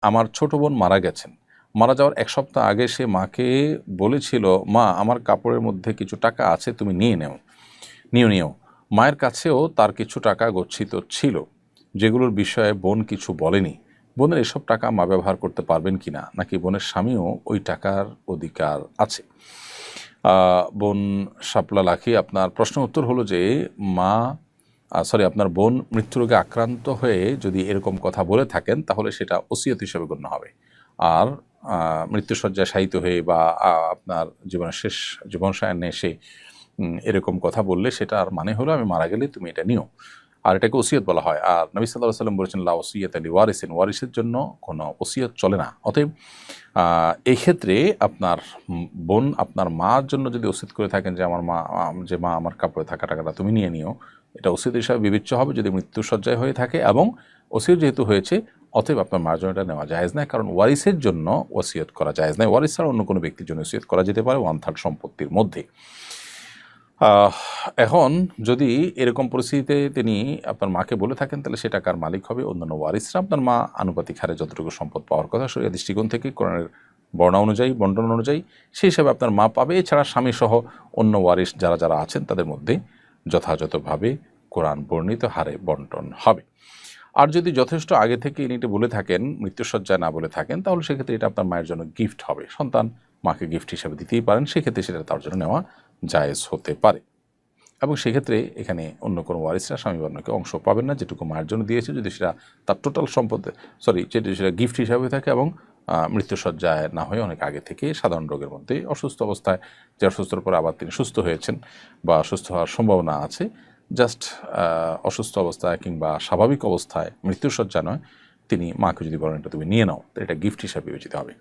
আমার ছোট বোন মারা গেছেন। মারা যাওয়ার ১ সপ্তাহ আগে সে মাকে বলেছিল, মা আমার কাপড়ের মধ্যে কিছু টাকা আছে, তুমি নিও। মায়ের কাছেও তার কিছু টাকা গচ্ছিত ছিল, যেগুলোর বিষয়ে বোন কিছু বলেনি। বোনের এসব টাকা মা ব্যবহার করতে পারবেন কিনা, নাকি বোনের স্বামীও ওই টাকার অধিকার আছে? বোন শাপলা লাখি, আপনার প্রশ্ন উত্তর হলো যে আপনার বোন মৃত্যুরোগে আক্রান্ত হয়ে যদি এরকম কথা বলে থাকেন, তাহলে সেটা ওসিয়ত হিসেবে গণ্য হবে। আর মৃত্যুশয্যায় শায়িত হয়ে বা আপনার জীবনের শেষ জীবনসায়ান্নে এসে এরকম কথা বললে সেটার মানে হলো আমি মারা গেলে তুমি এটা নিও, আর এটাকে ওসিয়ত বলা হয়। আর নবী সাল্লাল্লাহু আলাইহি ওয়াসাল্লাম বলেছেন, লা ওসিয়্যাতা লিওয়ারিসিন, ওয়ারিসের জন্য কোনো ওসিয়ত চলে না। অতএব এই ক্ষেত্রে আপনার বোন আপনার মার জন্য যদি ওসিয়ত করে থাকেন যে আমার মা আমার কাপড়ে থাকা টাকাটা তুমি নিও, এটা ওসিয়ত হিসাবে বিবেচ্য হবে যদি মৃত্যুশয্যায় হয়ে থাকে, এবং ওসিয়ত যেহেতু হয়েছে অতএব আপনার মার জন্য এটা নেওয়া জায়েজ নয়, কারণ ওয়ারিসের জন্য ওসিয়ত করা জায়েজ নয়। ওয়ারিস ছাড়া অন্য কোনো ব্যক্তির জন্য ওসিয়ত করা যেতে পারে 1/3 সম্পত্তির মধ্যে। এখন যদি এরকম পরিস্থিতিতে তিনি আপনার মাকে বলে থাকেন, তাহলে সে টাকার মালিক হবে অন্যান্য ওয়ারিসরা। আপনার মা আনুপাতিক হারে যতটুকু সম্পদ পাওয়ার কথা শরিয়া দৃষ্টিকোণ থেকে কোরআনের বন্টন অনুযায়ী সেই হিসাবে আপনার মা পাবে। এছাড়া স্বামীসহ অন্য ওয়ারিস যারা আছেন তাদের মধ্যে যথাযথভাবে কোরআন বর্ণিত হারে বন্টন হবে। আর যদি যথেষ্ট আগে থেকে ইনি এটা বলে থাকেন, মৃত্যুশয্যায় না বলে থাকেন, তাহলে সেক্ষেত্রে এটা আপনার মায়ের জন্য গিফট হবে। সন্তান মাকে গিফট হিসাবে দিতেই পারেন, সেক্ষেত্রে সেটা তার জন্য নেওয়া জায়েজ হতে পারে। এবং সেক্ষেত্রে এখানে অন্য কোনো ওয়ারিসরা স্বামী বা অন্যকে অংশ পাবেন না, যেটুকু মায়ের জন্য দিয়েছে, যদি সেটা তার টোটাল সম্পদ যদি সেটা গিফট হিসাবে থাকে এবং মৃত্যুশয্যায় না হয়ে অনেক আগে থেকে সাধারণ রোগের মধ্যে অসুস্থ অবস্থায়, যে অসুস্থর পর আবার তিনি সুস্থ হয়েছেন বা সুস্থ হওয়ার সম্ভাবনা আছে, জাস্ট অসুস্থ অবস্থায় কিংবা স্বাভাবিক অবস্থায় মৃত্যুশয্যা নয়, তিনি মাকে যদি বলেন এটা তুমি নিয়ে নাও, তো এটা গিফট হিসাবে বিবেচিত হবে।